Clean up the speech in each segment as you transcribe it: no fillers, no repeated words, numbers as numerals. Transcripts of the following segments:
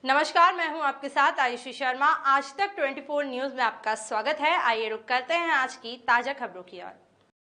नमस्कार, मैं हूं आपके साथ आयुषी शर्मा। आज तक 24 न्यूज़ में आपका स्वागत है। आइए रुक करते हैं आज की ताज़ा खबरों की ओर।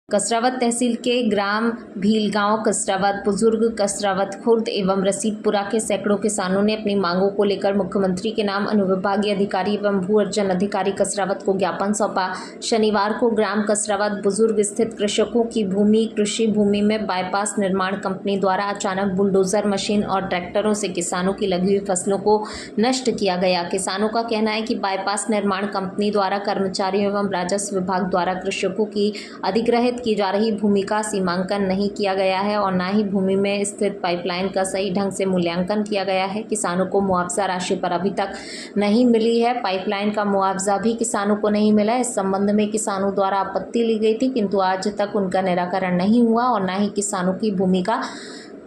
कसरावत तहसील के ग्राम भीलगांव, कसरावत बुजुर्ग, कसरावत खुर्द एवं रसीदपुरा के सैकड़ों किसानों ने अपनी मांगों को लेकर मुख्यमंत्री के नाम अनुविभागीय अधिकारी एवं भू अर्जन अधिकारी कसरावत को ज्ञापन सौंपा। शनिवार को ग्राम कसरावत बुजुर्ग स्थित कृषकों की भूमि कृषि भूमि में बाईपास निर्माण कंपनी द्वारा अचानक बुलडोजर मशीन और ट्रैक्टरों से किसानों की लगी हुई फसलों को नष्ट किया गया। किसानों का कहना है कि बाईपास निर्माण कंपनी द्वारा कर्मचारियों एवं राजस्व विभाग द्वारा कृषकों की अधिग्रहित की जा रही भूमि का सीमांकन नहीं किया गया है और न ही भूमि में स्थित पाइपलाइन का सही ढंग से मूल्यांकन किया गया है। किसानों को मुआवजा राशि पर अभी तक नहीं मिली है। पाइपलाइन का मुआवजा भी किसानों को नहीं मिला। इस संबंध में किसानों द्वारा आपत्ति ली गई थी, किंतु आज तक उनका निराकरण नहीं हुआ और न ही किसानों की भूमि का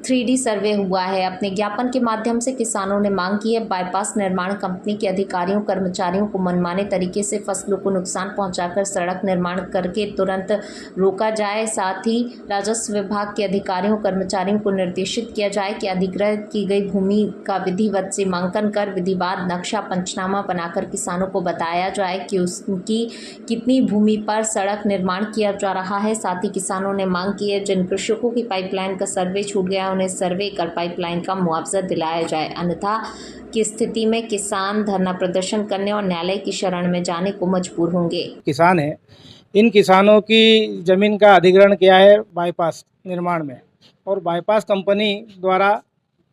3D सर्वे हुआ है। अपने ज्ञापन के माध्यम से किसानों ने मांग की है बाईपास निर्माण कंपनी के अधिकारियों कर्मचारियों को मनमाने तरीके से फसलों को नुकसान पहुंचाकर सड़क निर्माण करके तुरंत रोका जाए। साथ ही राजस्व विभाग के अधिकारियों कर्मचारियों को निर्देशित किया जाए कि अधिग्रहित की गई भूमि का विधिवत सीमांकन कर विधिवाद नक्शा पंचनामा बनाकर किसानों को बताया जाए कि उसकी कितनी भूमि पर सड़क निर्माण किया जा रहा है। साथ ही किसानों ने मांग की है जिन कृषकों की पाइपलाइन का सर्वे छूट गया उन्हें सर्वे कर पाइपलाइन का मुआवजा दिलाया जाए, अन्यथा की स्थिति में किसान धरना प्रदर्शन करने और न्यायालय की शरण में जाने को मजबूर होंगे। किसान है, इन किसानों की ज़मीन का अधिग्रहण किया है बाईपास निर्माण में और बाईपास कंपनी द्वारा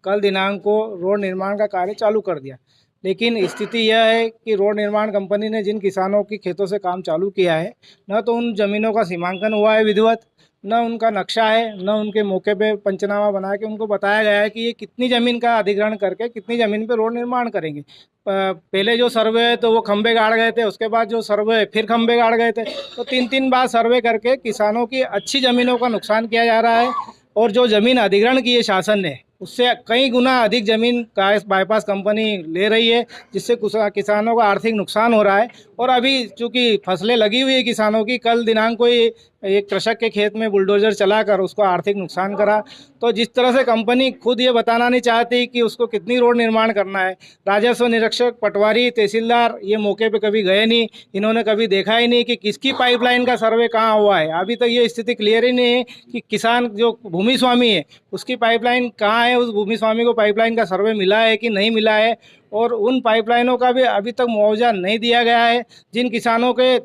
कल दिनांक को रोड निर्माण का कार्य चालू कर दिया। लेकिन स्थिति यह है कि रोड निर्माण कंपनी ने जिन किसानों की खेतों से काम चालू किया है, न तो उन ज़मीनों का सीमांकन हुआ है विधिवत, न उनका नक्शा है, न उनके मौके पे पंचनामा बना के उनको बताया गया है कि ये कितनी ज़मीन का अधिग्रहण करके कितनी ज़मीन पे रोड निर्माण करेंगे। पहले जो सर्वे है तो वो खंबे गाड़ गए थे, उसके बाद जो सर्वे फिर खंबे गाड़ गए थे, तो 3-3 बार सर्वे करके किसानों की अच्छी ज़मीनों का नुकसान किया जा रहा है और जो ज़मीन अधिग्रहण की है शासन ने उससे कई गुना अधिक ज़मीन का बाईपास कंपनी ले रही है, जिससे किसानों का आर्थिक नुकसान हो रहा है। और अभी चूँकि फसलें लगी हुई है किसानों की, कल दिनांक को ही एक कृषक के खेत में बुलडोजर चलाकर उसको आर्थिक नुकसान करा। तो जिस तरह से कंपनी खुद ये बताना नहीं चाहती कि उसको कितनी रोड निर्माण करना है, राजस्व निरीक्षक, पटवारी, तहसीलदार ये मौके पे कभी गए नहीं, इन्होंने कभी देखा ही नहीं कि किसकी पाइपलाइन का सर्वे कहाँ हुआ है। अभी तक ये स्थिति क्लियर ही नहीं है कि किसान जो भूमि स्वामी है उसकी पाइपलाइन कहाँ है, उस भूमि स्वामी को पाइपलाइन का सर्वे मिला है कि नहीं मिला है, और उन पाइपलाइनों का भी अभी तक मुआवजा नहीं दिया गया है। जिन किसानों के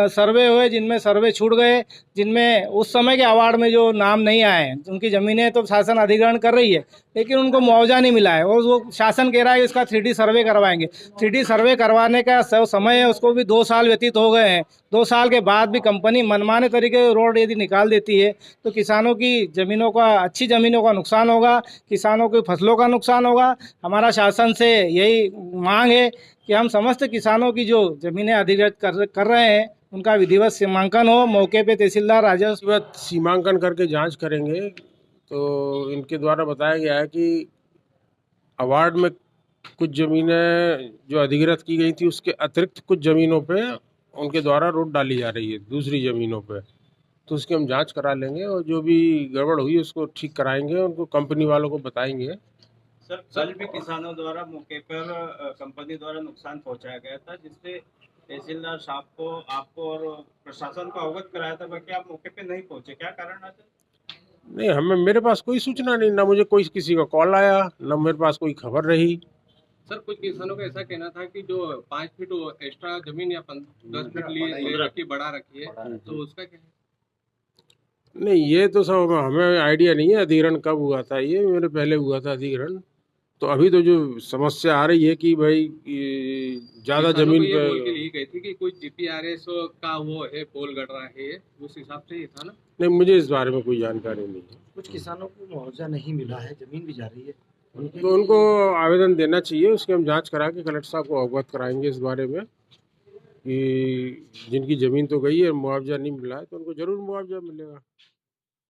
सर्वे हुए, जिनमें सर्वे छूट गए, जिनमें उस समय के अवार्ड में जो नाम नहीं आए हैं, उनकी ज़मीनें तो शासन अधिग्रहण कर रही है लेकिन उनको मुआवजा नहीं मिला है और वो शासन कह रहा है इसका 3D सर्वे करवाएंगे। 3D सर्वे करवाने का समय है, उसको भी 2 साल व्यतीत हो गए हैं। 2 साल के बाद भी कंपनी मनमाने तरीके से रोड यदि निकाल देती है तो किसानों की ज़मीनों का, अच्छी ज़मीनों का नुकसान होगा, किसानों की फसलों का नुकसान होगा। हमारा शासन से यही मांग है कि हम समस्त किसानों की जो ज़मीनें अधिग्रहित कर रहे हैं उनका विधिवत सीमांकन हो, मौके पे तहसीलदार राजस्व सीमांकन करके जांच करेंगे। तो इनके द्वारा बताया गया है कि अवार्ड में कुछ ज़मीनें जो अधिग्रहित की गई थी उसके अतिरिक्त कुछ ज़मीनों पे उनके द्वारा रोड डाली जा रही है दूसरी ज़मीनों पे, तो उसकी हम जांच करा लेंगे और जो भी गड़बड़ हुई उसको ठीक कराएंगे, उनको कंपनी वालों को बताएंगे। सर, कल भी किसानों द्वारा मौके पर कंपनी द्वारा नुकसान पहुंचाया गया था, जिससे तहसीलदार साहब को, आपको और प्रशासन को अवगत कराया था, बाकी आप मौके पे नहीं पहुंचे, क्या कारण है सर? नहीं, हमें, मेरे पास कोई सूचना नहीं, ना मुझे कोई किसी का कॉल आया, ना मेरे पास कोई खबर रही। सर, कुछ किसानों का ऐसा कहना था कि जो 5 फीट एक्स्ट्रा जमीन या 10 फीट ले रखी, बढ़ा रखी है, तो उसका क्या है? नहीं, ये तो सब हमें आइडिया नहीं है अधिग्रहण कब हुआ था। ये मेरे पहले हुआ था अधिग्रहण। तो अभी तो जो समस्या आ रही है कि भाई ज़्यादा जमीन पे बोल के ली गई थी कि कोई GPRS का वो है, पोल गड़ रहा है, उस हिसाब से ये था ना? नहीं, मुझे इस बारे में कोई जानकारी नहीं है। कुछ किसानों को मुआवजा नहीं मिला है, जमीन भी जा रही है, तो उनको आवेदन देना चाहिए, उसके हम जांच करा के कलेक्टर साहब को अवगत कराएंगे इस बारे में कि जिनकी ज़मीन तो गई है, मुआवजा नहीं मिला है तो उनको ज़रूर मुआवजा मिलेगा।